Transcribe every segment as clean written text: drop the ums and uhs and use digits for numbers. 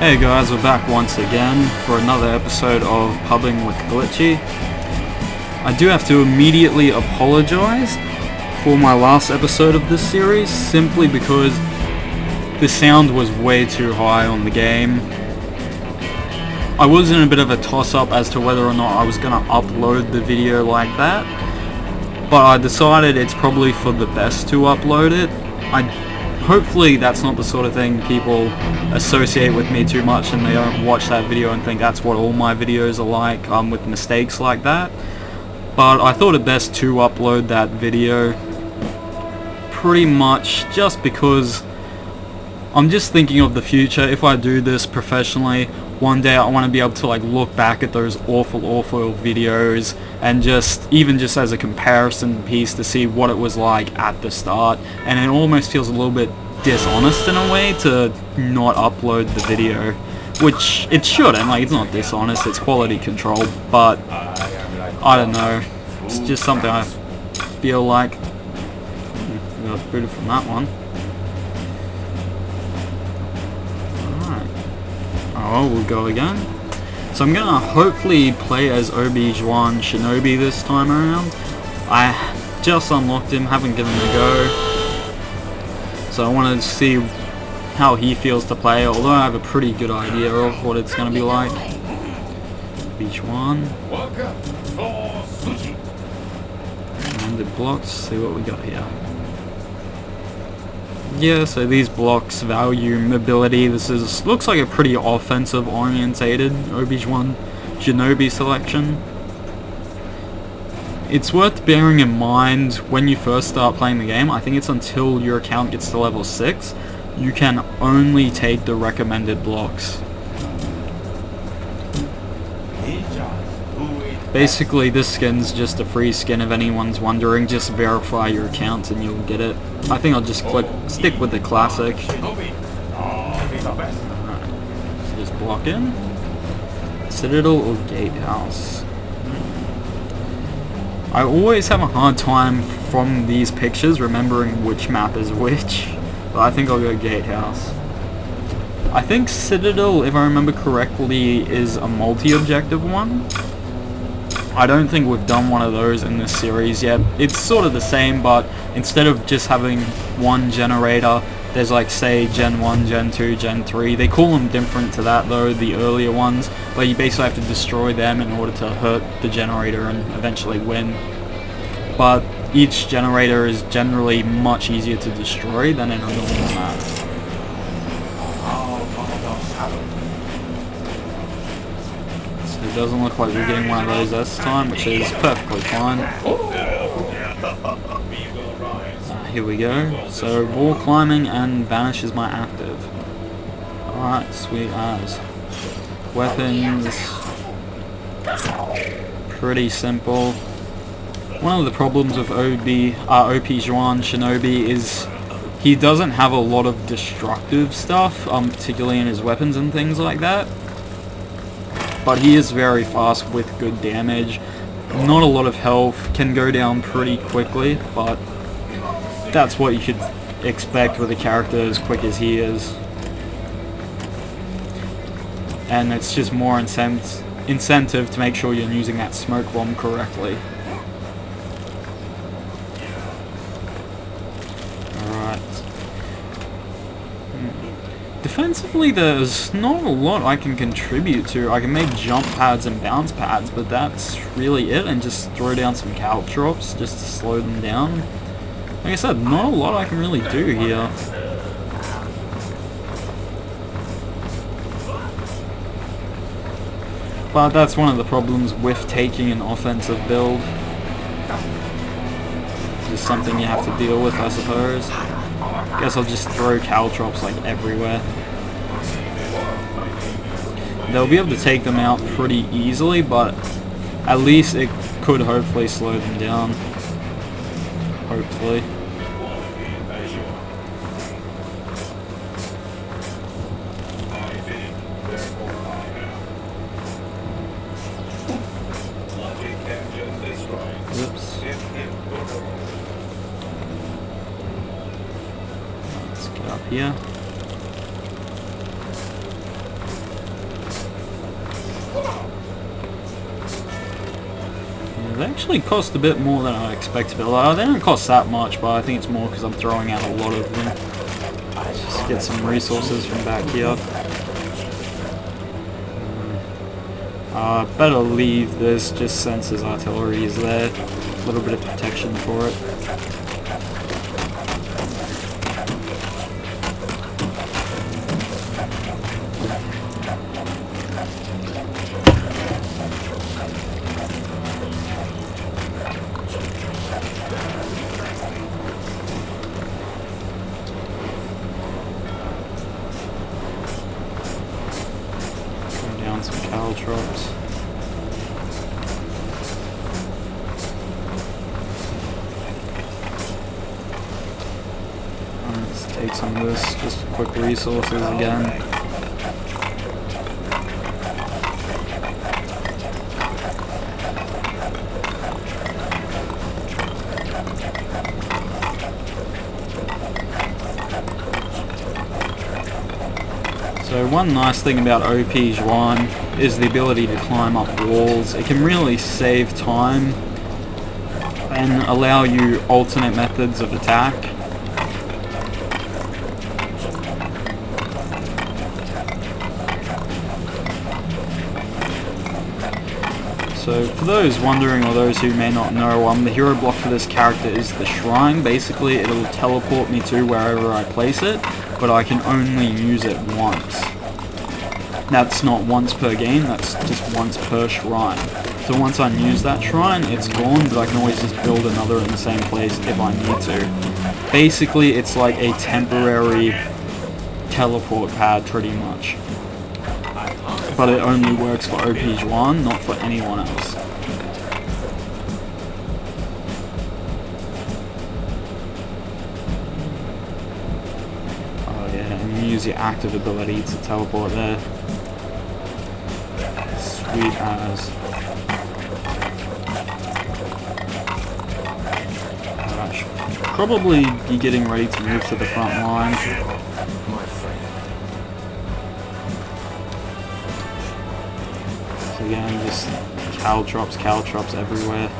Hey guys, we're back once again for another episode of Pubbing with Glitchy. I do have to immediately apologize for my last episode of this series, simply because the sound was way too high on the game. I was in a bit of a toss-up as to whether or not I was going to upload the video like that, but I decided it's probably for the best to upload it. Hopefully that's not the sort of thing people associate with me too much and they don't watch that video and think that's what all my videos are like, with mistakes like that. But I thought it best to upload that video pretty much just because I'm just thinking of the future. If I do this professionally, one day I want to be able to look back at those awful videos and just as a comparison piece to see what it was like at the start. And it almost feels a little bit dishonest in a way to not upload the video, which it shouldn't. It's not dishonest, it's quality control, but I don't know, it's just something I feel like. We got booted from that one. Oh, we'll go again. So I'm gonna hopefully play as Obi-Wan Shinobi this time around. I just unlocked him, haven't given him a go. So I wanted to see how he feels to play, although I have a pretty good idea of what it's gonna be like. Obi-Wan. And the blocks, see what we got here. Yeah, so these blocks value mobility. This looks like a pretty offensive orientated Obi-Wan Shinobi selection. It's worth bearing in mind when you first start playing the game. I think it's until your account gets to level 6, you can only take the recommended blocks. Basically, this skin's just a free skin if anyone's wondering. Just verify your account and you'll get it. I think I'll just stick with the classic. Alright, just block in. Citadel or Gatehouse? I always have a hard time from these pictures remembering which map is which, but I think I'll go Gatehouse. I think Citadel, if I remember correctly, is a multi-objective one. I don't think we've done one of those in this series yet. It's sort of the same, but instead of just having one generator, there's say Gen 1, Gen 2, Gen 3. They call them different to that though, the earlier ones, but you basically have to destroy them in order to hurt the generator and eventually win. But each generator is generally much easier to destroy than in a normal map. It doesn't look like we're getting one of those this time, which is perfectly fine. Here we go. So, wall climbing and vanish is my active. Alright, sweet as. Weapons. Pretty simple. One of the problems with Obi-Wan Shinobi is he doesn't have a lot of destructive stuff, particularly in his weapons and things like that. But he is very fast with good damage. Not a lot of health, can go down pretty quickly, but that's what you should expect with a character as quick as he is. And it's just more incentive to make sure you're using that smoke bomb correctly. Defensively, there's not a lot I can contribute to. I can make jump pads and bounce pads, but that's really it, and just throw down some caltrops just to slow them down. Like I said, not a lot I can really do here. But that's one of the problems with taking an offensive build. Just something you have to deal with, I suppose. Guess I'll just throw caltrops everywhere. They'll be able to take them out pretty easily, but at least it could hopefully slow them down. Hopefully. Oops. Let's get up here. they actually cost a bit more than I expected. They don't cost that much, but I think it's more because I'm throwing out a lot of them. Let's just get some resources from back here. Better leave this just since his artillery is there. A little bit of protection for it. Down some caltrops. Let's take some of this, just quick resources again. So one nice thing about OP Zhuan is the ability to climb up walls. It can really save time and allow you alternate methods of attack. So for those wondering or those who may not know, the hero block for this character is the shrine. Basically it'll teleport me to wherever I place it, but I can only use it once. That's not once per game, that's just once per shrine. So once I use that shrine, it's gone, but I can always just build another in the same place if I need to. Basically it's like a temporary teleport pad pretty much. But it only works for OP Zhuan, not for anyone else. Oh yeah, and you use your active ability to teleport there. Sweet as. I should probably be getting ready to move to the front line. So again, just caltrops everywhere.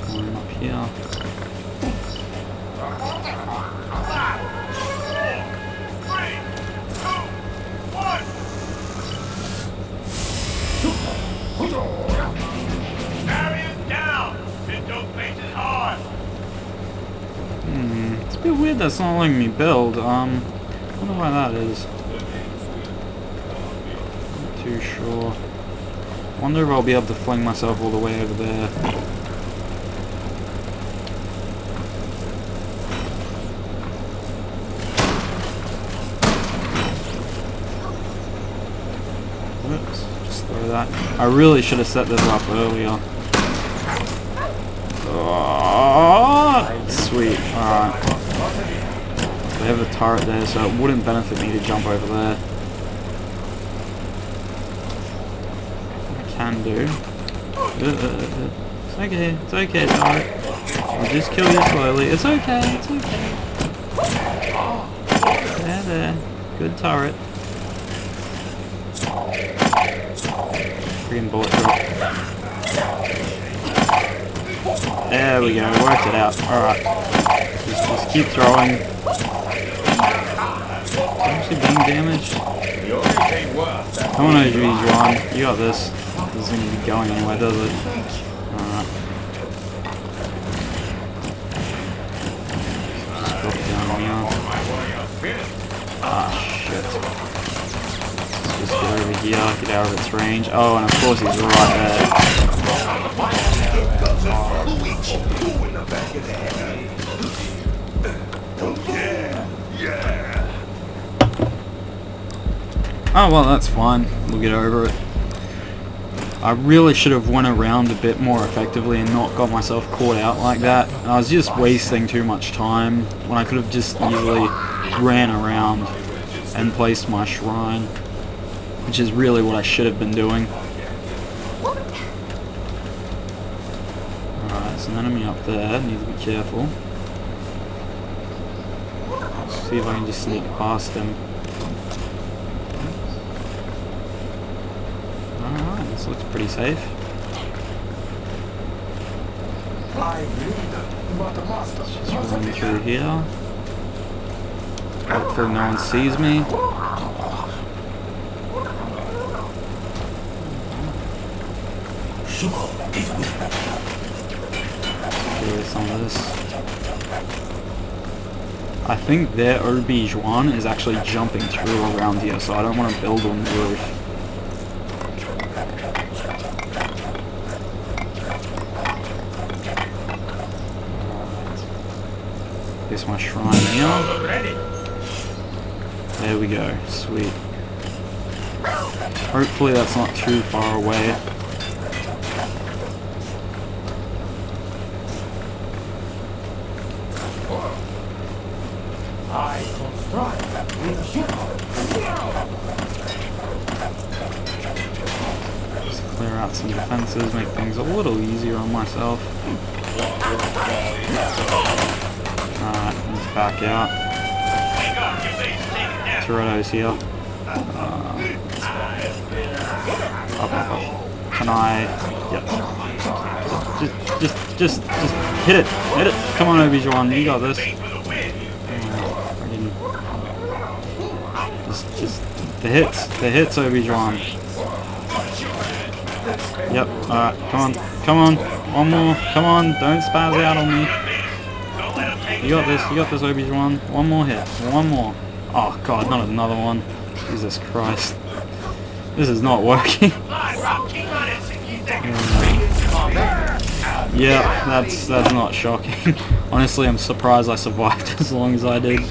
Going up here. It's a bit weird that's not letting me build. I wonder why that is. Not too sure. Wonder if I'll be able to fling myself all the way over there. Oops, just throw that. I really should have set this up earlier. Oh, sweet. Alright. They have a turret there, so it wouldn't benefit me to jump over there. I can do. It's okay, turret. I'll just kill you slowly. It's okay, it's okay. There. Good turret. Freaking bullet drop. There we go, worked it out. Alright. Just keep throwing. Actually being damaged. Come on, Zhuan. You got this. It doesn't seem to be going anywhere, does it? Alright. Just drop down here. Ah, shit. Let's just get over here, get out of its range. Oh, and of course he's right there. Oh well, that's fine. We'll get over it. I really should have went around a bit more effectively and not got myself caught out like that. I was just wasting too much time when I could have just easily ran around and placed my shrine, which is really what I should have been doing. Alright, there's an enemy up there. Need to be careful. See if I can just sneak past him. Alright, this looks pretty safe. Just run through here. Hopefully no one sees me. Do some of this. I think their Obi-Wan is actually jumping through around here, so I don't want to build on the roof. Here's my shrine here. There we go. Sweet. Hopefully that's not too far away. Just clear out some defenses, make things a little easier on myself. Alright, let's back out. Toretto's here. Up. Can I? Yep. Just hit it. Hit it. Come on, Obi-Wan, you got this. Just the hits, Obi-Wan. Yep. Alright, come on. One more. Come on, don't spaz out on me. You got this, Obi-Wan. One more hit. One more. Oh god, not another one. Jesus Christ. This is not working. Yeah, that's not shocking. Honestly, I'm surprised I survived as long as I did.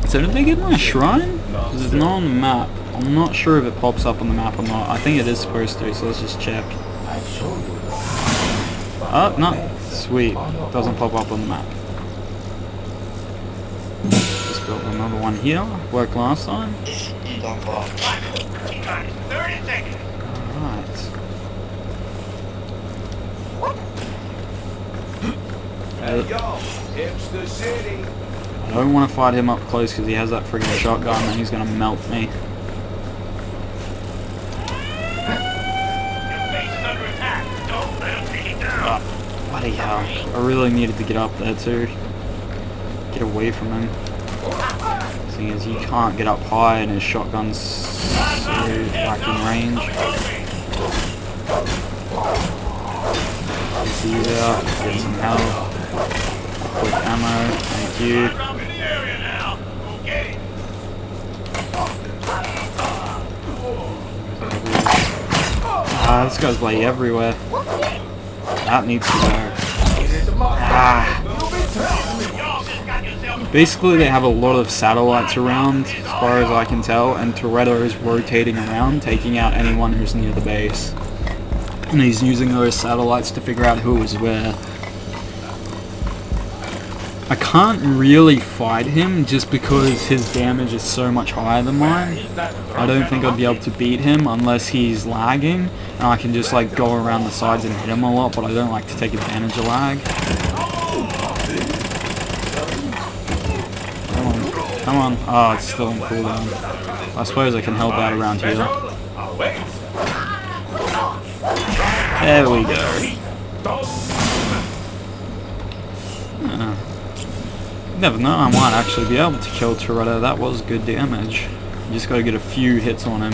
So did they get my shrine? Because it's not on the map. I'm not sure if it pops up on the map or not. I think it is supposed to, so let's just check. Oh, no. Sweet. Doesn't pop up on the map. Just built another one here. Worked last time. Alright. I don't want to fight him up close because he has that friggin' shotgun and he's going to melt me. Oh, bloody hell. I really needed to get up there too. Get away from him. Seeing as he can't get up high and his shotgun's so back in range. Get some health. Quick ammo, thank you. This guy's bloody everywhere. That needs to go. Basically they have a lot of satellites around, as far as I can tell, and Toretto is rotating around, taking out anyone who's near the base. And he's using those satellites to figure out who is where. I can't really fight him just because his damage is so much higher than mine. I don't think I'd be able to beat him unless he's lagging, and I can just like go around the sides and hit him a lot, but I don't like to take advantage of lag. Come on. Oh, it's still on cooldown. I suppose I can help out around here. There we go. Never know, I might actually be able to kill Toretto. That was good damage. You just gotta get a few hits on him.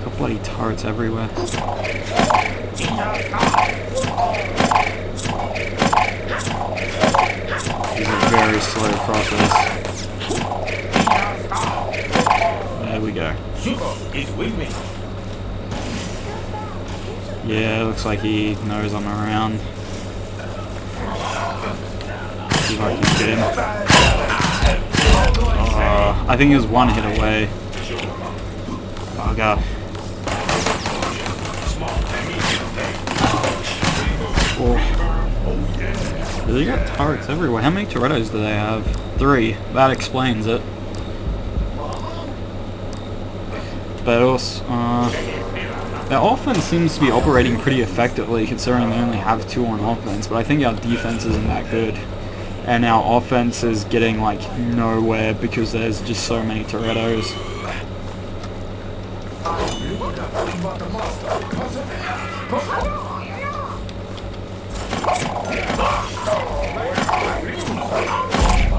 Got bloody turrets everywhere. It's a very slow process. There we go. Yeah, looks like he knows I'm around. See if I can get him. I think he was one hit away. Oh god. Oh. They got turrets everywhere. How many Torettos do they have? 3. That explains it. But also, their offense seems to be operating pretty effectively considering they only have 2 on offense, but I think our defense isn't that good. and our offense is getting like nowhere because there's just so many Torettos.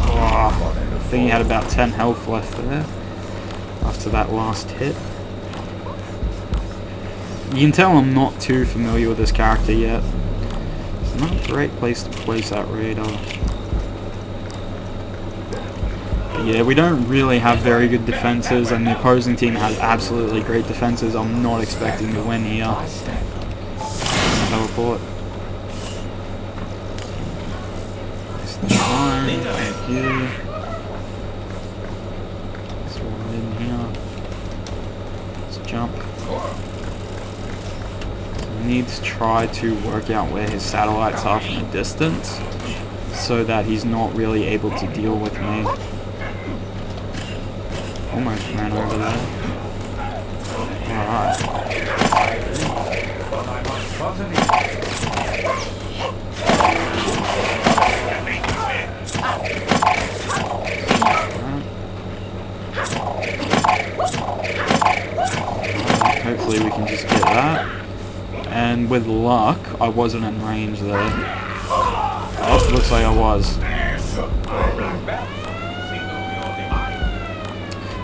Oh, I think he had about 10 health left there after that last hit. You can tell I'm not too familiar with this character yet. It's not a great place to place that radar. But yeah, we don't really have very good defenses, and the opposing team has absolutely great defenses. I'm not expecting to win here. Teleport. Thank you. Let's roll in here. Let's jump. We need to try to work out where his satellites are from a distance so that he's not really able to deal with me. Almost ran over there. Alright. Hopefully we can just get that. And with luck, I wasn't in range there. Oh, looks like I was.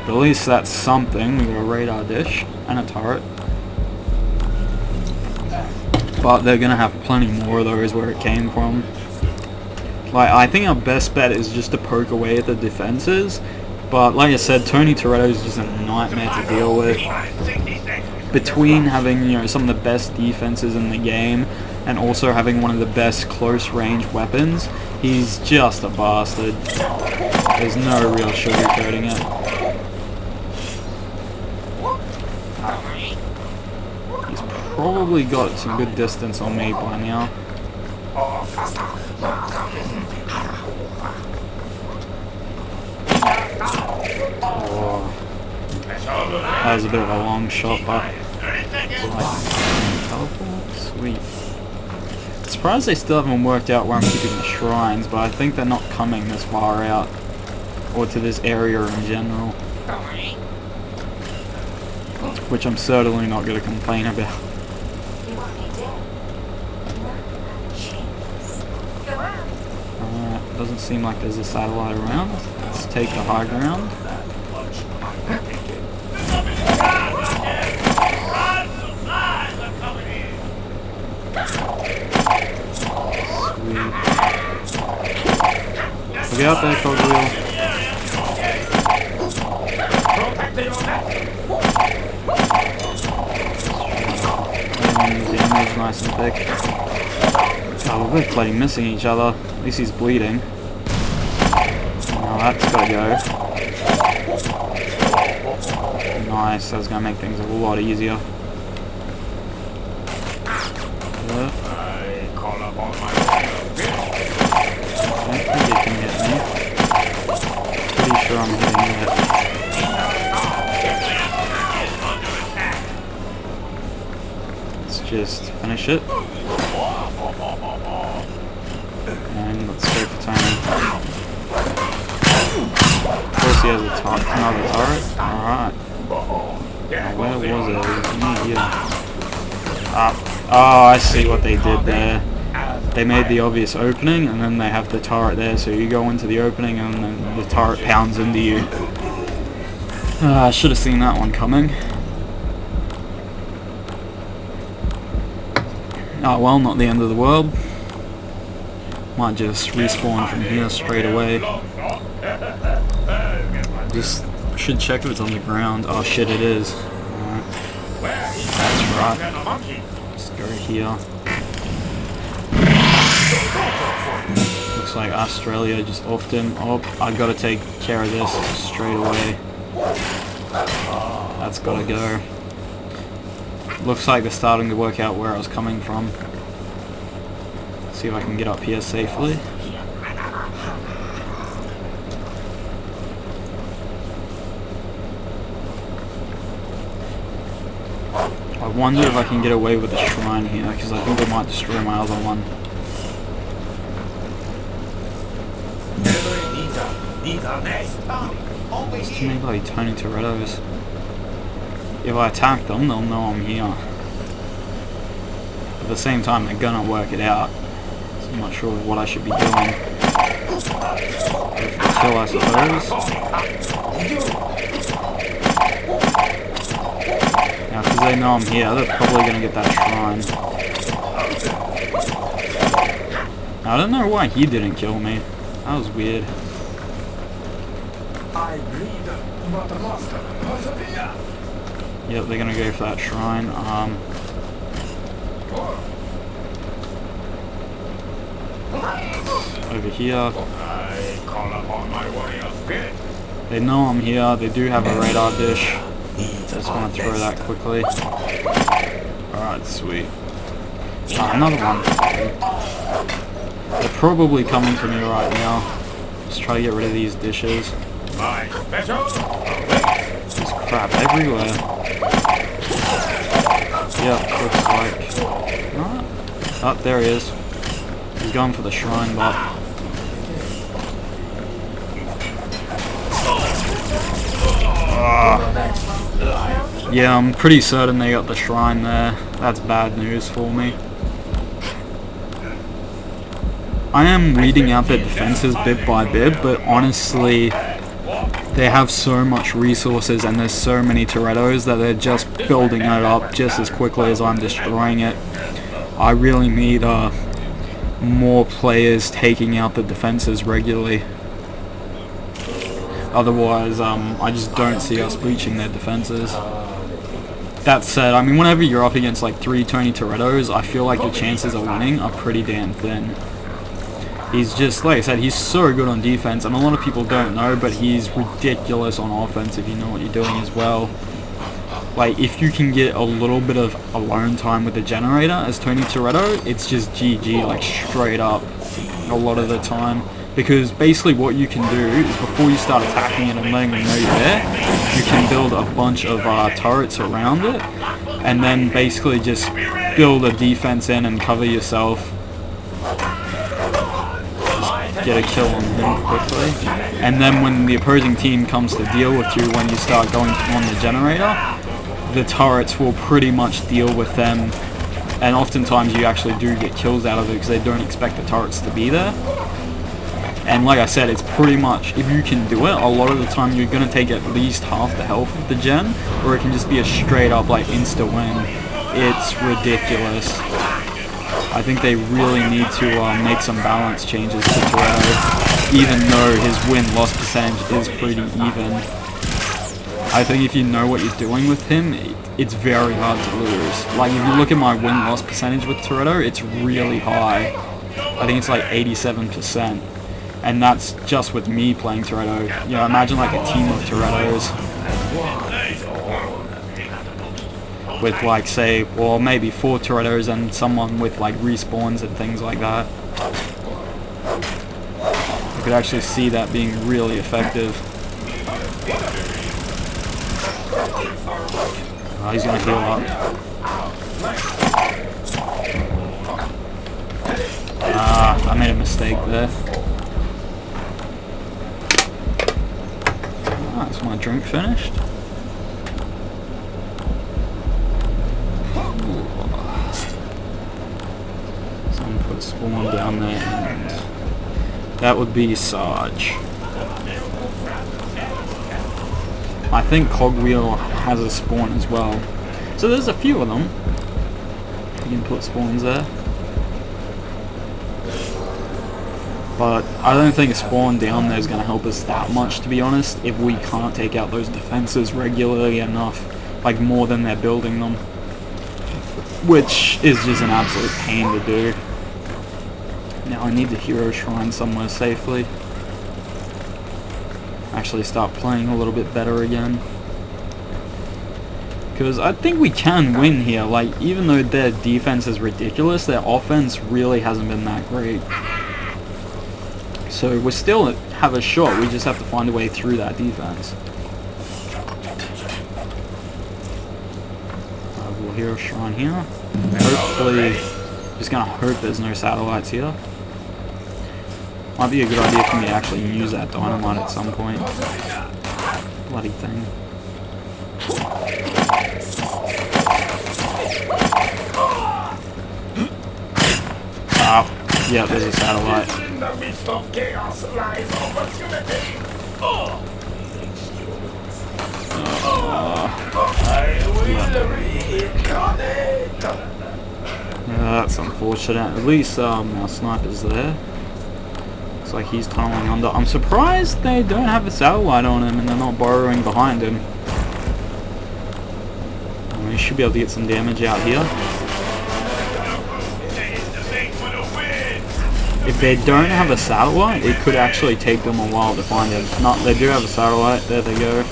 But at least that's something. We got a radar dish and a turret. But they're gonna have plenty more of those where it came from. Like, I think our best bet is just to poke away at the defenses. But like I said, Tony Toretto is just a nightmare to deal with. Between having, you know, some of the best defenses in the game and also having one of the best close range weapons, he's just a bastard. There's no real sugarcoating it. He's probably got some good distance on me by now. Oh. That was a bit of a long shot, but teleport? Sweet. Surprised they still haven't worked out where I'm keeping the shrines, but I think they're not coming this far out, or to this area in general, which I'm certainly not going to complain about. Doesn't seem like there's a satellite around. Let's take the high ground. Sweet. Look out there, cogwheel. Damage nice and thick. Oh, we're both bloody missing each other. At least he's bleeding. Oh, that's gotta go. Nice, that's gonna make things a lot easier. Yeah. I don't think it can hit me. Pretty sure I'm hitting it. Let's just finish it. And let's go for Tony. Of course he has another turret. Alright. Where was it? It was near here. Oh, I see what they did there. They made the obvious opening, and then they have the turret there, so you go into the opening and then the turret pounds into you. I should have seen that one coming. Oh well, not the end of the world. Might just respawn from here straight away. Just should check if it's on the ground. Oh shit, it is. Alright. That's right. Let's go here. Looks like Australia just offed him. Oh, I gotta take care of this straight away. That's gotta go. Looks like they're starting to work out where I was coming from. Let's see if I can get up here safely. I wonder if I can get away with the shrine here, because I think they might destroy my other one. There's too many bloody Tony Torettos. If I attack them, they'll know I'm here. At the same time, they're gonna work it out. So I'm not sure what I should be doing. Kill, I suppose. Now, because they know I'm here, they're probably gonna get that shrine. Now, I don't know why he didn't kill me. That was weird. Yep, they're gonna go for that shrine. Over here. They know I'm here. They do have a radar dish. Just want to throw that quickly. Alright, sweet. Another one. They're probably coming for me right now. Just try to get rid of these dishes. There's crap everywhere. Yep, looks like... Oh, there he is. He's going for the shrine, but... Yeah, I'm pretty certain they got the shrine there. That's bad news for me. I am weeding out their defenses bit by bit, but honestly, they have so much resources and there's so many Torettos that they're just building it up just as quickly as I'm destroying it. I really need more players taking out the defenses regularly. Otherwise, I just don't see us breaching their defenses. That said, I mean, whenever you're up against like 3 Tony Torettos, I feel like your chances of winning are pretty damn thin. He's just, like I said, he's so good on defense, and a lot of people don't know, but he's ridiculous on offense if you know what you're doing as well. Like, if you can get a little bit of alone time with the generator as Tony Toretto, it's just GG, like straight up, a lot of the time. Because basically what you can do is before you start attacking it and letting them know you're there, you can build a bunch of turrets around it, and then basically just build a defense in and cover yourself. Just get a kill on him quickly. And then when the opposing team comes to deal with you when you start going on the generator, the turrets will pretty much deal with them. And oftentimes you actually do get kills out of it because they don't expect the turrets to be there. And like I said, it's pretty much, if you can do it, a lot of the time you're going to take at least half the health of the gen, or it can just be a straight up like insta win. It's ridiculous. I think they really need to make some balance changes to Toretto, even though his win-loss percentage is pretty even. I think if you know what you're doing with him, it's very hard to lose. Like if you look at my win-loss percentage with Toretto, it's really high. I think it's like 87%. And that's just with me playing Toretto. You know, imagine like a team of Torettos. With like, say, well maybe 4 Torettos and someone with like respawns and things like that. I could actually see that being really effective. Oh, he's gonna heal up. I made a mistake there. Is my drink finished? Someone put a spawn down there, and that would be Sarge. I think Cogwheel has a spawn as well. So there's a few of them. You can put spawns there. But I don't think a spawn down there is going to help us that much, to be honest, if we can't take out those defenses regularly enough, like more than they're building them. Which is just an absolute pain to do. Now I need the hero shrine somewhere safely. Actually start playing a little bit better again. Because I think we can win here, like even though their defense is ridiculous, their offense really hasn't been that great. So we still have a shot, we just have to find a way through that defense. We'll hero shrine here. Hopefully, just gonna hope there's no satellites here. Might be a good idea for me to actually use that dynamite at some point. Bloody thing. Ah, yeah, there's a satellite. That's unfortunate. At least our sniper's there. Looks like he's tunneling under. I'm surprised they don't have a satellite on him and they're not burrowing behind him. We should be able to get some damage out here. If they don't have a satellite, it could actually take them a while to find him. No, they do have a satellite. There they go.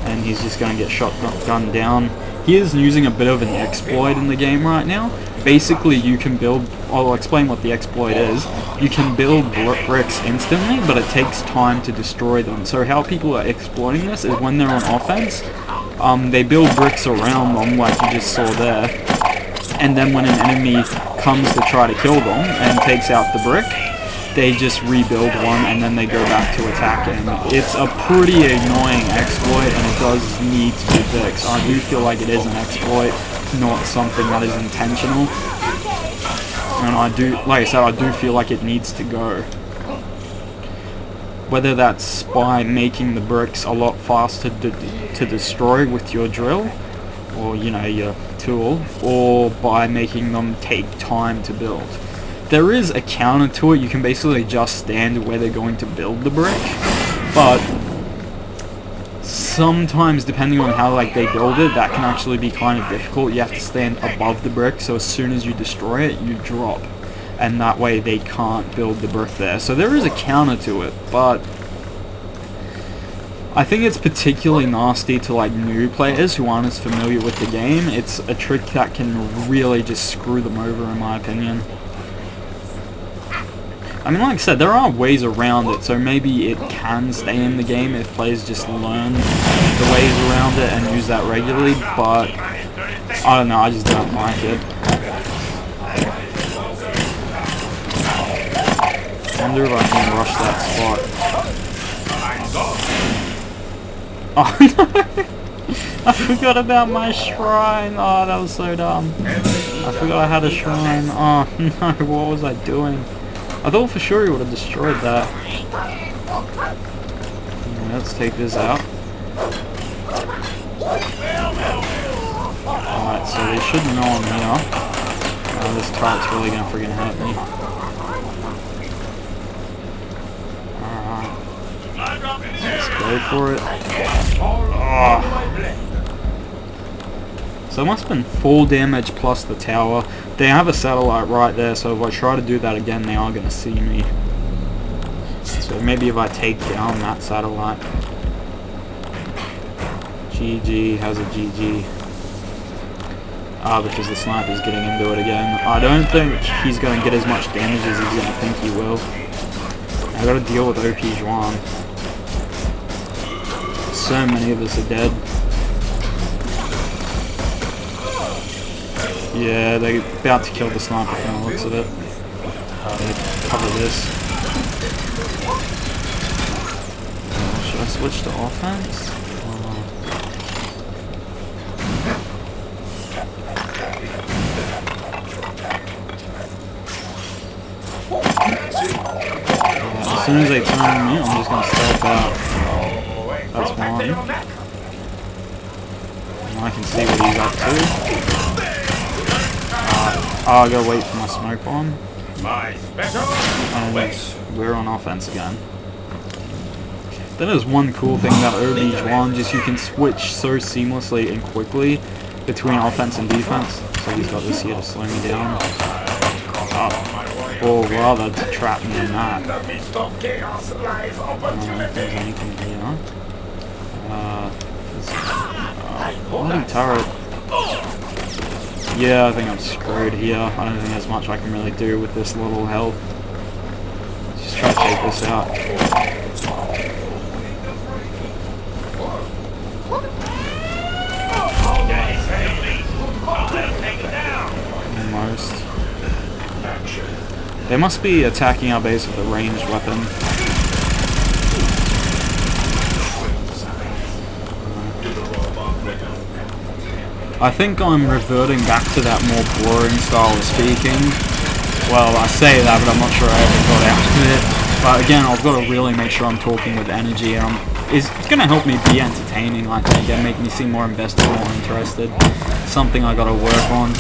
And he's just going to get shotgunned down. He is using a bit of an exploit in the game right now. Basically, you can build... I'll explain what the exploit is. You can build bricks instantly, but it takes time to destroy them. So how people are exploiting this is when they're on offense, they build bricks around them, like you just saw there. And then when an enemy comes to try to kill them and takes out the brick, they just rebuild one and then they go back to attacking. It's a pretty annoying exploit and it does need to be fixed. I do feel like it is an exploit, not something that is intentional. And I do, like I said, I do feel like it needs to go. Whether that's by making the bricks a lot faster to destroy with your drill, or you know, your tool, or by making them take time to build. There is a counter to it. You can basically just stand where they're going to build the brick, but sometimes depending on how like they build it, that can actually be kind of difficult. You have to stand above the brick, so as soon as you destroy it, you drop, and that way they can't build the brick there. So there is a counter to it, but I think it's particularly nasty to like new players who aren't as familiar with the game. It's a trick that can really just screw them over, in my opinion. I mean, like I said, there are ways around it, so maybe it can stay in the game if players just learn the ways around it and use that regularly, but I don't know, I just don't like it. I wonder if I can rush that spot. Oh no! I forgot about my shrine! Oh, that was so dumb. I forgot I had a shrine. Oh no, what was I doing? I thought for sure he would have destroyed that. Let's take this out. Alright, so they should know I'm here. This turret's really gonna friggin' hurt me. Alright. Let's go for it. Oh. So it must have been full damage plus the tower. They have a satellite right there, so if I try to do that again, they are going to see me. So maybe if I take down that satellite. GG, how's a GG? Ah, because the sniper's getting into it again. I don't think he's going to get as much damage as he's going to think he will. I got to deal with OP Juan. So many of us are dead. Yeah, they're about to kill the sniper from the looks of it. Cover this. Should I switch to offense? As soon as they turn on me, I'm just going to stealth out. That's one. And I can see what he's up to. I gotta wait for my smoke bomb. And we're on offense again. That is one cool thing about OB1, just you can switch so seamlessly and quickly between offense and defense. So he's got this here to slow me down. Or rather to trap me in that. I don't know if there's anything here. Bloody turret. Yeah, I think I'm screwed here. I don't think there's much I can really do with this little health. Let's just try to take this out. Almost. They must be attacking our base with a ranged weapon. I think I'm reverting back to that more boring style of speaking. Well, I say that, but I'm not sure I ever got out of it. But again, I've got to really make sure I'm talking with energy, and it's going to help me be entertaining, I think, and make me seem more invested, more interested. Something I got to work on.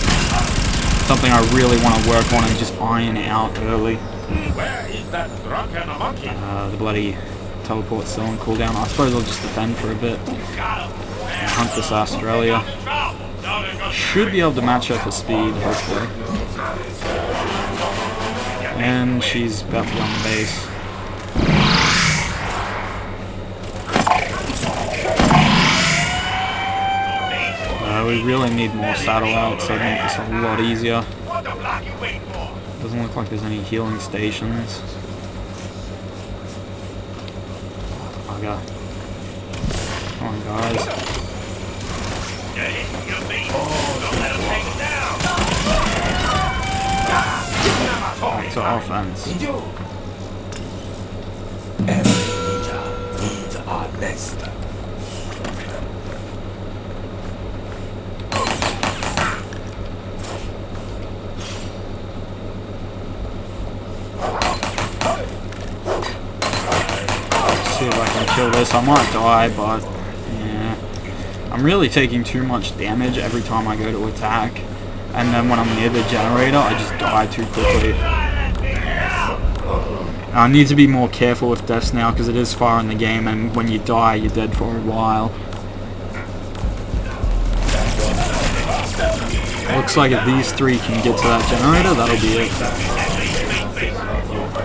Something I really want to work on and just iron out early. Where is that drunken monkey? The bloody teleport's still on cooldown. I suppose I'll just defend for a bit. And hunt this Australia. Should be able to match her for speed, hopefully. And she's about to be on the base. We really need more satellites, so it'll make this a lot easier. Doesn't look like there's any healing stations. Bugger. Come on, guys. Back to offense. Every ninja needs our nest. See if I can kill this. I might die, but yeah. I'm really taking too much damage every time I go to attack. And then when I'm near the generator, I just die too quickly. I need to be more careful with deaths now because it is far in the game, and when you die, you're dead for a while. Looks like if these three can get to that generator, that'll be it.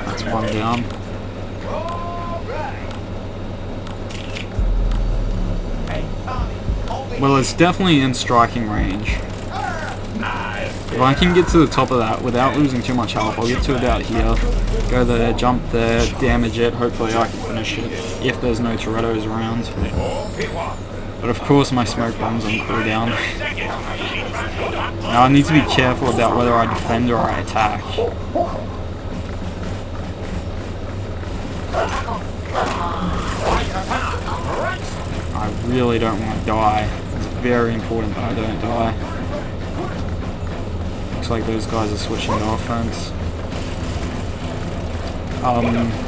That's one down. Well, it's definitely in striking range. If I can get to the top of that without losing too much health, I'll get to about here. Go there, jump there, damage it. Hopefully I can finish it if there's no Torettos around. But of course my smoke bomb's on cooldown. Now I need to be careful about whether I defend or I attack. I really don't want to die. It's very important that I don't die. Looks like those guys are switching to offense.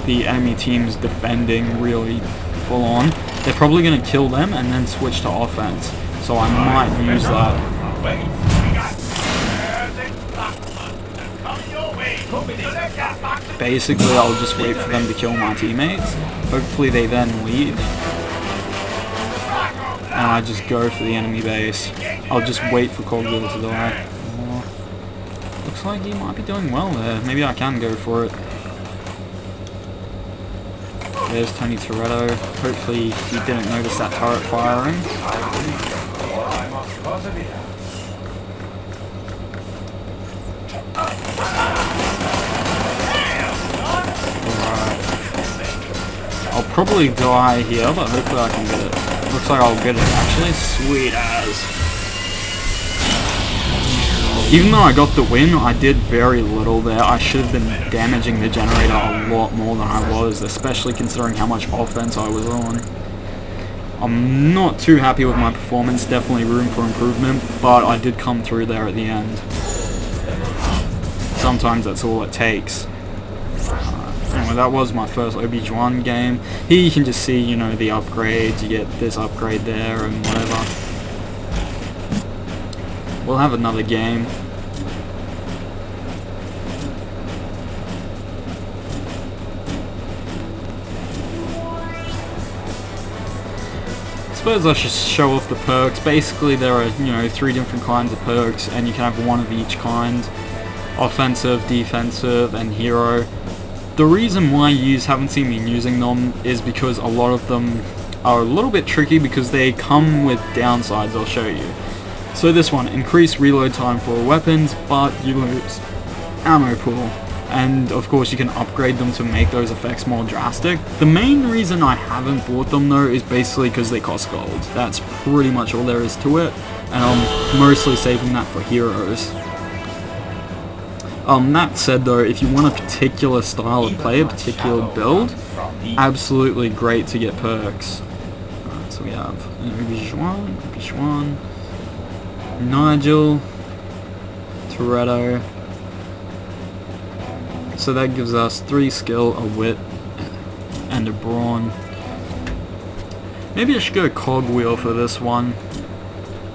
The enemy team's defending really full on. They're probably going to kill them and then switch to offense. So I might use that. Basically, I'll just wait for them to kill my teammates. Hopefully they then leave. And I just go for the enemy base. I'll just wait for Cogwheel to die. Looks like he might be doing well there. Maybe I can go for it. There's Tony Toretto. Hopefully he didn't notice that turret firing. Alright. I'll probably die here, but hopefully I can get it. Looks like I'll get it actually. Sweet as. Even though I got the win, I did very little there. I should have been damaging the generator a lot more than I was, especially considering how much offense I was on. I'm not too happy with my performance, definitely room for improvement, but I did come through there at the end. Sometimes that's all it takes. Anyway, that was my first OB1 game. Here you can just see, you know, the upgrades. You get this upgrade there and whatever. We'll have another game. I suppose I should show off the perks. Basically there are, you know, 3 different kinds of perks and you can have one of each kind. Offensive, defensive, and hero. The reason why you haven't seen me using them is because a lot of them are a little bit tricky because they come with downsides. I'll show you. So this one, increase reload time for weapons, but you lose ammo pool. And of course you can upgrade them to make those effects more drastic. The main reason I haven't bought them though is basically because they cost gold. That's pretty much all there is to it. And I'm mostly saving that for heroes. That said though, if you want a particular style of play, a particular build, absolutely great to get perks. Alright, so we have Obi-Wan, Nigel, Toretto. So that gives us 3 skill, a wit, and a brawn. Maybe I should go cogwheel for this one.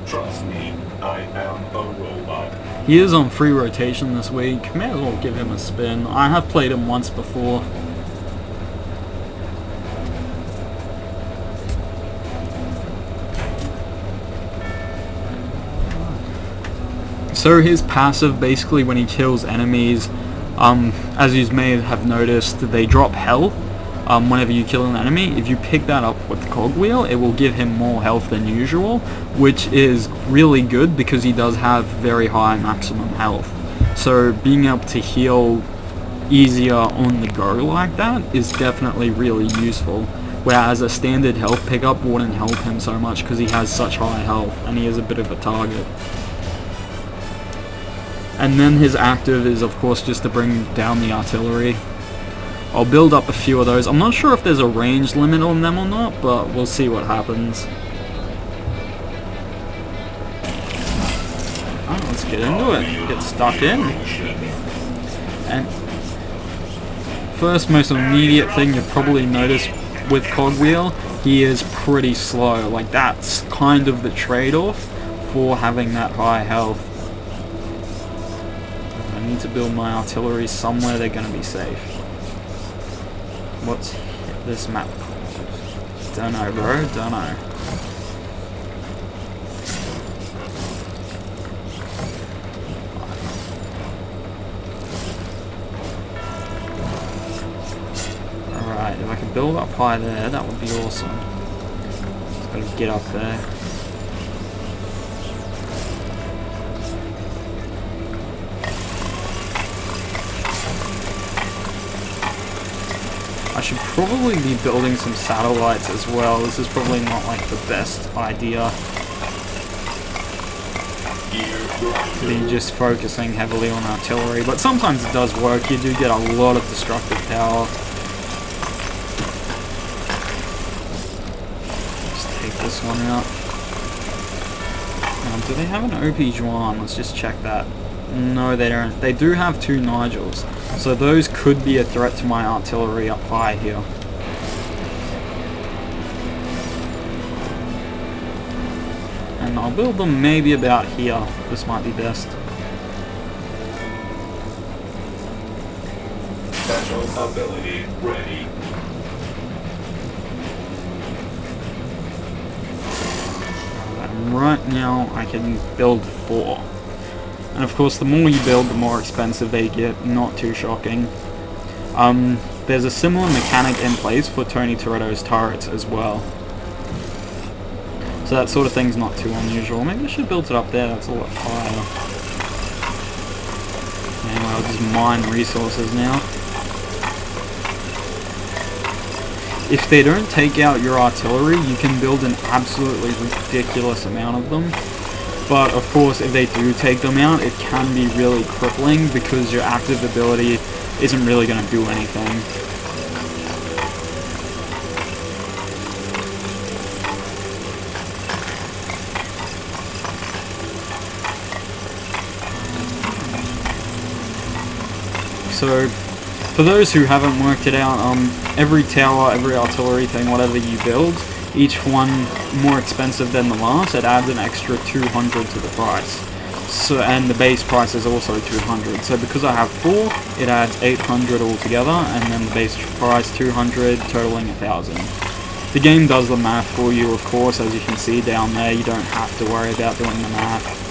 Trust me, I am a robot. He is on free rotation this week. May as well give him a spin. I have played him once before. So his passive, basically when he kills enemies, as you may have noticed, they drop health whenever you kill an enemy. If you pick that up with the cogwheel, it will give him more health than usual, which is really good because he does have very high maximum health. So being able to heal easier on the go like that is definitely really useful. Whereas a standard health pickup wouldn't help him so much because he has such high health and he is a bit of a target. And then his active is of course just to bring down the artillery. I'll build up a few of those. I'm not sure if there's a range limit on them or not, but we'll see what happens. Alright, let's get into it. Get stuck in. And first most immediate thing you'll probably notice with cogwheel, he is pretty slow. Like that's kind of the trade-off for having that high health. I need to build my artillery somewhere they're going to be safe. What's this map called? Don't know, bro. Don't know. Alright, if I could build up high there, that would be awesome. Just gotta get up there. I should probably be building some satellites as well. This is probably not like the best idea. Be just focusing heavily on artillery, but sometimes it does work. You do get a lot of destructive power. Just take this one out. Do they have an Obi-Wan? Let's just check that. No, they don't. They do have 2 Nigels, so those could be a threat to my artillery up high here. And I'll build them maybe about here. This might be best. Special ability ready. And right now I can build 4. And of course, the more you build, the more expensive they get. Not too shocking. There's a similar mechanic in place for Tony Toretto's turrets as well. So that sort of thing's not too unusual. Maybe I should have built it up there. That's a lot higher. Anyway, I'll just mine resources now. If they don't take out your artillery, you can build an absolutely ridiculous amount of them. But of course, if they do take them out, it can be really crippling because your active ability isn't really going to do anything. So, for those who haven't worked it out, every tower, every artillery thing, whatever you build, each one more expensive than the last, it adds an extra 200 to the price. So, and the base price is also 200. So because I have 4, it adds 800 altogether, and then the base price 200, totaling 1000. The game does the math for you, of course, as you can see down there. You don't have to worry about doing the math.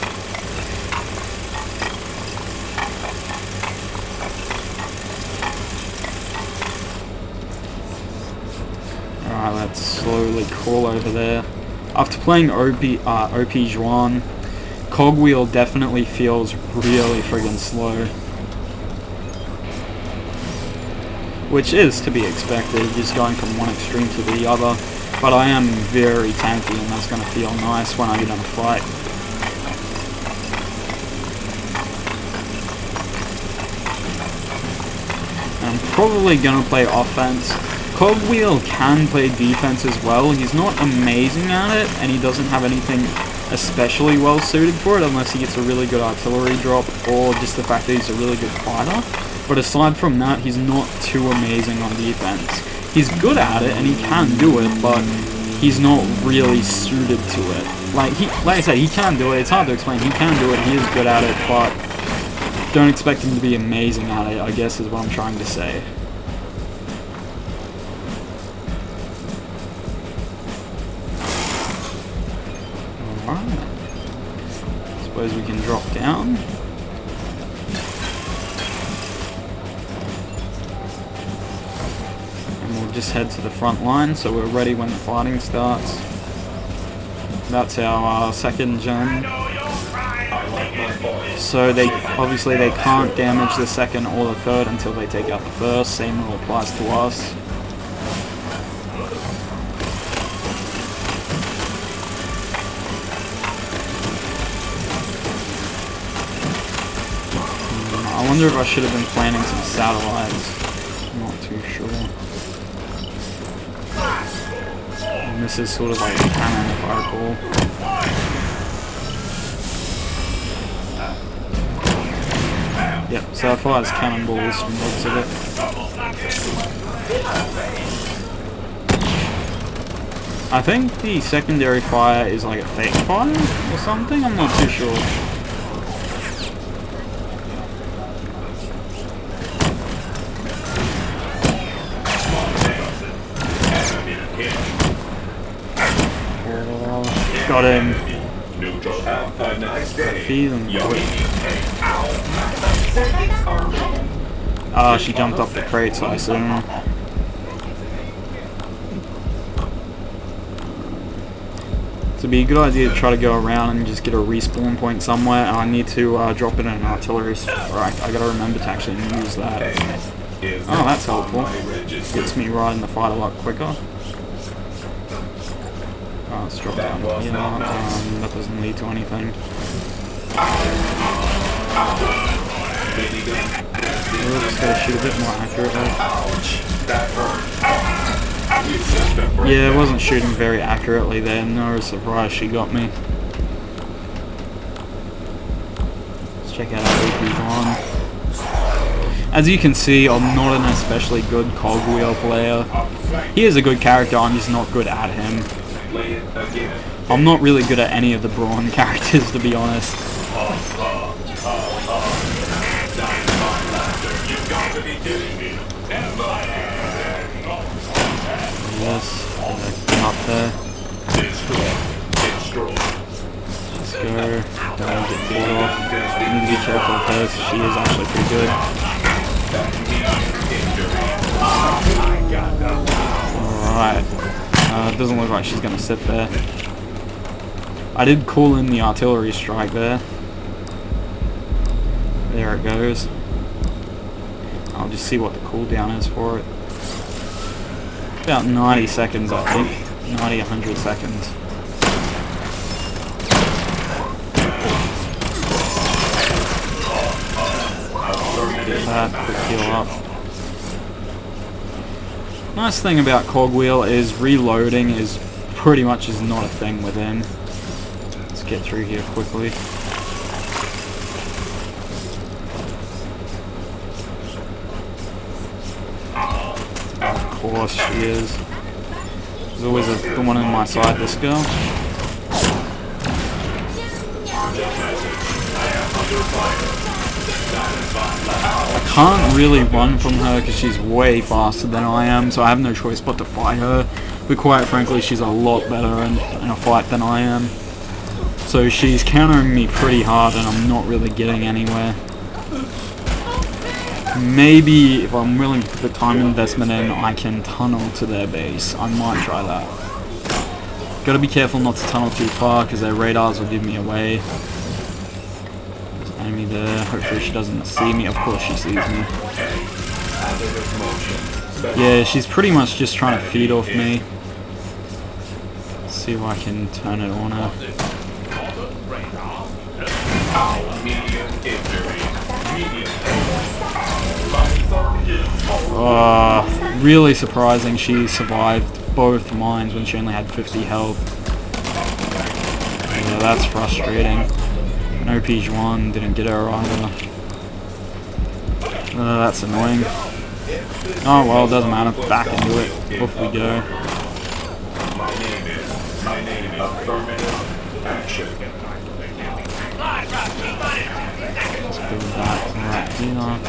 Alright, let's slowly crawl over there. After playing Obi-Wan, cogwheel definitely feels really friggin' slow. Which is to be expected, just going from one extreme to the other. But I am very tanky and that's going to feel nice when I get in a fight. probably gonna play offense. Cogwheel can play defense as well. He's not amazing at it, and he doesn't have anything especially well suited for it unless he gets a really good artillery drop or just the fact that he's a really good fighter. But aside from that, he's not too amazing on defense. He's good at it and he can do it, but he's not really suited to it. Like I said, he can do it. It's hard to explain. He can do it. He is good at it, but don't expect him to be amazing at it, I guess is what I'm trying to say. Alright. Suppose we can drop down. And we'll just head to the front line so we're ready when the fighting starts. That's our second gen. So they obviously they can't damage the second or the third until they take out the first. Same rule applies to us. I wonder if I should have been planting some satellites. I'm not too sure. And this is sort of like a cannon, if I recall. Yep, so it fires cannonballs from the looks of it. I think the secondary fire is like a fake fire or something, I'm not too sure. Got him. Feeling good. Ah, she jumped off the crates, I assume. It'd be a good idea to try to go around and just get a respawn point somewhere. I need to drop in an artillery strike. I gotta remember to actually use that. Oh, that's helpful. Gets me right in the fight a lot quicker. Oh, let's drop down here. That doesn't lead to anything. We'll just gotta shoot a bit more accurately. Yeah, I wasn't shooting very accurately there. No surprise she got me. Let's check out our AP on. As you can see, I'm not an especially good cogwheel player. He is a good character, I'm just not good at him. I'm not really good at any of the Brawn characters, to be honest. Yes, come up there. Let's go. Don't get pulled off. I need to be careful of her because she is actually pretty good. Alright. It doesn't look like she's going to sit there. I did call in the artillery strike there. There it goes. I'll just see what the cooldown is for it. About 90 seconds, I think. 90, 100 seconds. Get that, quick heal up. Nice thing about Cogwheel is reloading is pretty much not a thing with him. Let's get through here quickly. Of course she is. There's always the one on my side, this girl. I can't really run from her because she's way faster than I am, so I have no choice but to fight her. But quite frankly, she's a lot better in a fight than I am. So she's countering me pretty hard and I'm not really getting anywhere. Maybe if I'm willing to put the time investment in, I can tunnel to their base. I might try that. Gotta be careful not to tunnel too far because their radars will give me away. Enemy there. Hopefully she doesn't see me. Of course she sees me. Yeah, she's pretty much just trying to feed off me. Let's see if I can turn it on her. Really surprising she survived both mines when she only had 50 health. Yeah, that's frustrating. An OPG1 didn't get her either. That's annoying. Oh well, it doesn't matter. Back into it. Off we go. My name is affirmative action. Let's build that right here.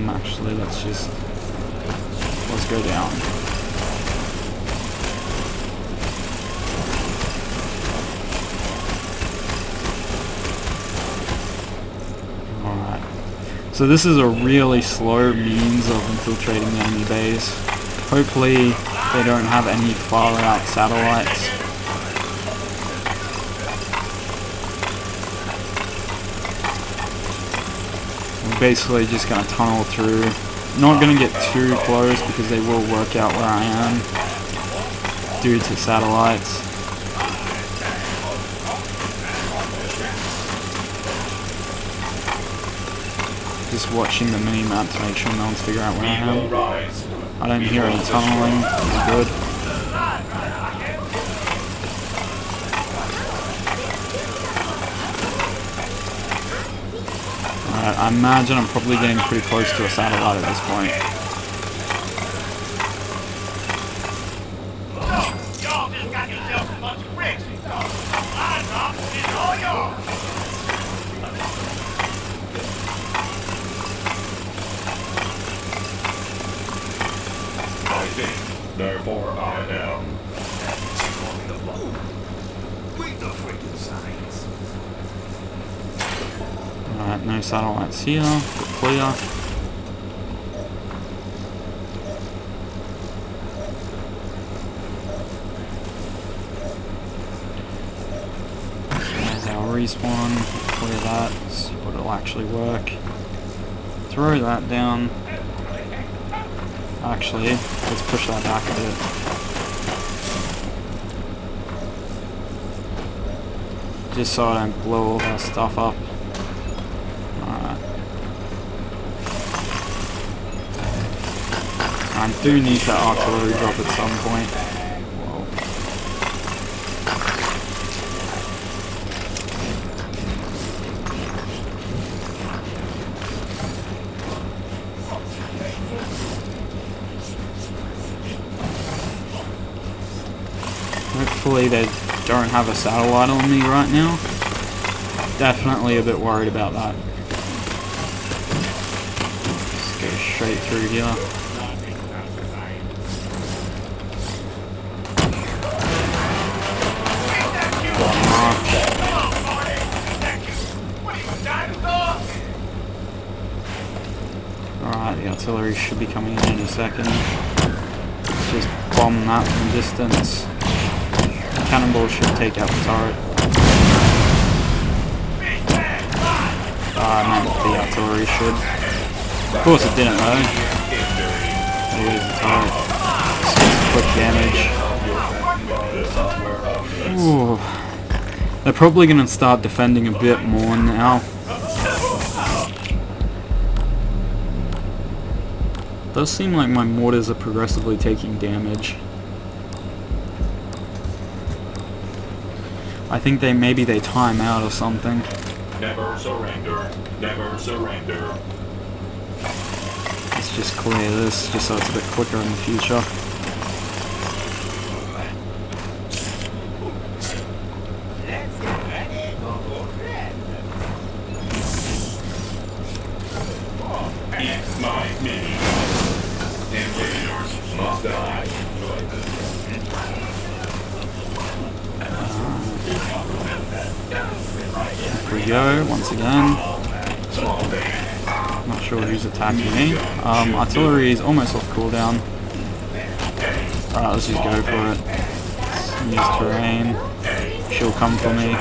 Actually, let's go down. Alright. So this is a really slow means of infiltrating the enemy base. Hopefully they don't have any far out satellites. We're basically just going to tunnel through. Not going to get too close because they will work out where I am due to satellites. Just watching the mini-map to make sure no one's figuring out where I am. I don't hear any tunneling, it's good. Alright, I imagine I'm probably getting pretty close to a satellite at this point. Therefore I am. Alright, no satellites here. We're clear. There's our respawn. Clear that. See what it'll actually work. Throw that down. Actually, let's push that back a bit. Just so I don't blow all that stuff up. Alright. I do need that artillery drop at some point. Whoa. Hopefully they don't have a satellite on me right now. Definitely a bit worried about that. Let's go straight through here. Alright, the artillery should be coming in any second. Let's just bomb that from distance. Cannonball should take out the turret. I meant the artillery should. Of course it didn't though. There's the turret. 6 quick damage. Ooh. They're probably going to start defending a bit more now. Does seem like my mortars are progressively taking damage. I think maybe they time out or something. Never surrender. Never surrender. Let's just clear this, just so it's a bit quicker in the future. Eat my mini. Invaders must die. Here we go, once again. Not sure who's attacking me. Artillery is almost off cooldown. Alright, let's just go for it. Use terrain. She'll come for me.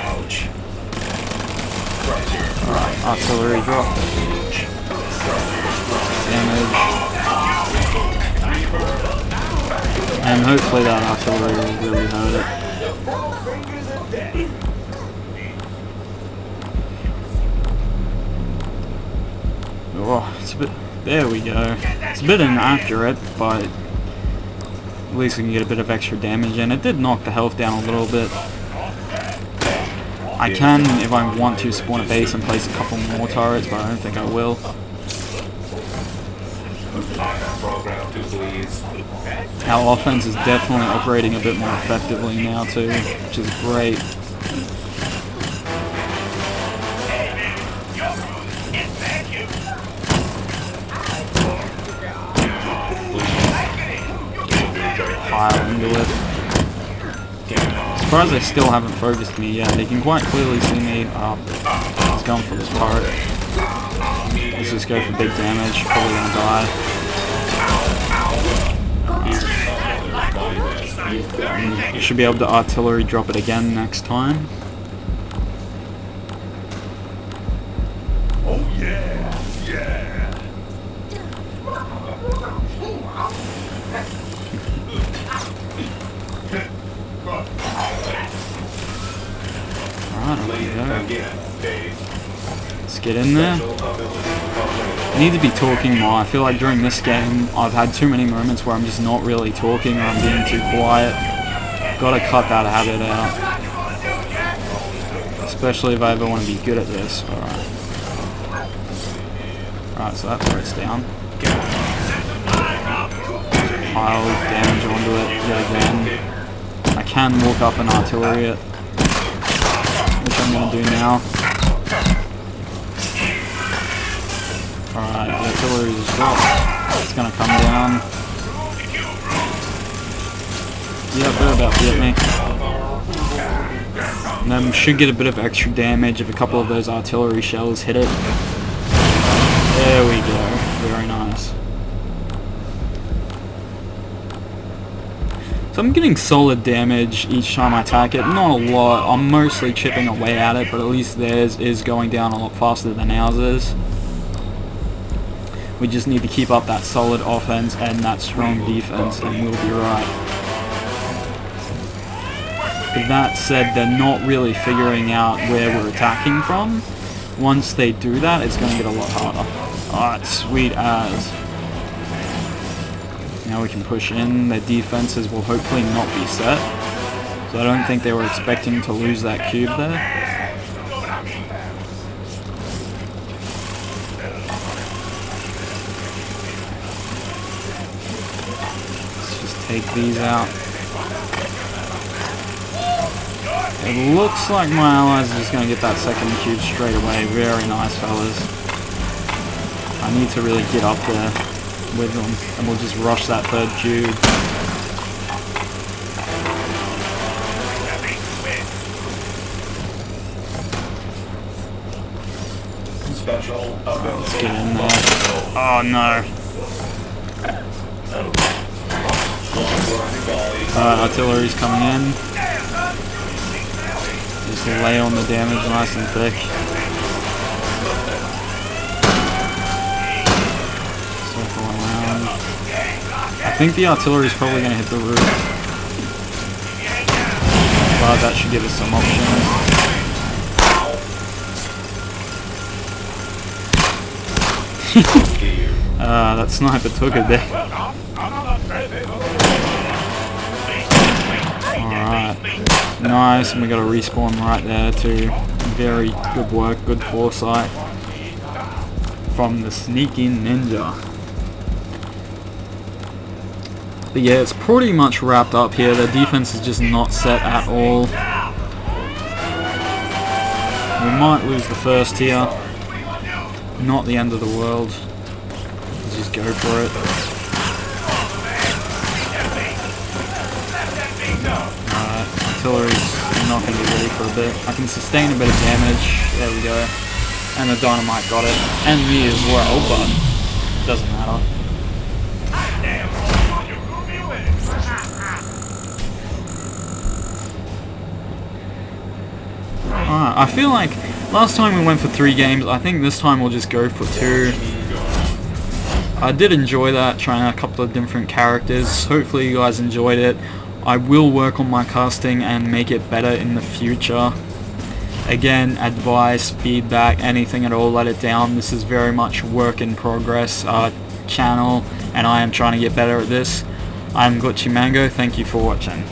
Alright, artillery drop. Damage. And hopefully that artillery will really hurt it. It's a bit... There we go. It's a bit inaccurate, but at least we can get a bit of extra damage, and it did knock the health down a little bit. I can, if I want to, spawn a base and place a couple more turrets, but I don't think I will. Our offense is definitely operating a bit more effectively now too, which is great. Pile into it. Surprised they still haven't focused me yet. They can quite clearly see me. He's going for the turret. Let's just go for big damage. Probably gonna die. You should be able to artillery drop it again next time. Oh yeah, yeah. Alright, let's get in there. I need to be talking more. I feel like during this game I've had too many moments where I'm just not really talking or I'm being too quiet. Gotta cut that habit out. Especially if I ever want to be good at this. Alright. Alright, so that turret's down. Pile damage onto it yet again. I can walk up and artillery it, which I'm going to do now. Alright, the artillery is dropped. It's going to come down. Yeah, they're about to hit me. And then we should get a bit of extra damage if a couple of those artillery shells hit it. There we go. Very nice. So I'm getting solid damage each time I attack it. Not a lot. I'm mostly chipping away at it, but at least theirs is going down a lot faster than ours is. We just need to keep up that solid offense and that strong defense, and we'll be right. With that said, they're not really figuring out where we're attacking from. Once they do that, it's going to get a lot harder. Alright, sweet as. Now we can push in. Their defenses will hopefully not be set. So I don't think they were expecting to lose that cube there. Let's just take these out. It looks like my allies are just going to get that second cube straight away. Very nice, fellas. I need to really get up there with them, and we'll just rush that third cube. Let's get in there. Oh no. Artillery's coming in. Just lay on the damage nice and thick. Circle around. I think the artillery is probably going to hit the roof. But that should give us some options. That sniper took it there. Alright. Nice, and we got a respawn right there too. Very good work, good foresight from the sneaky ninja. But yeah, it's pretty much wrapped up here. Their defense is just not set at all. We might lose the first here. Not the end of the world. Let's just go for it. Artillery's not going to be ready for a bit. I can sustain a bit of damage. There we go. And the dynamite got it. And me as well, but doesn't matter. Alright, I feel like last time we went for 3 games. I think this time we'll just go for 2. I did enjoy that, trying a couple of different characters. Hopefully you guys enjoyed it. I will work on my casting and make it better in the future. Again, advice, feedback, anything at all, let it down. This is very much work in progress channel, and I am trying to get better at this. I'm Glitchy Mango, thank you for watching.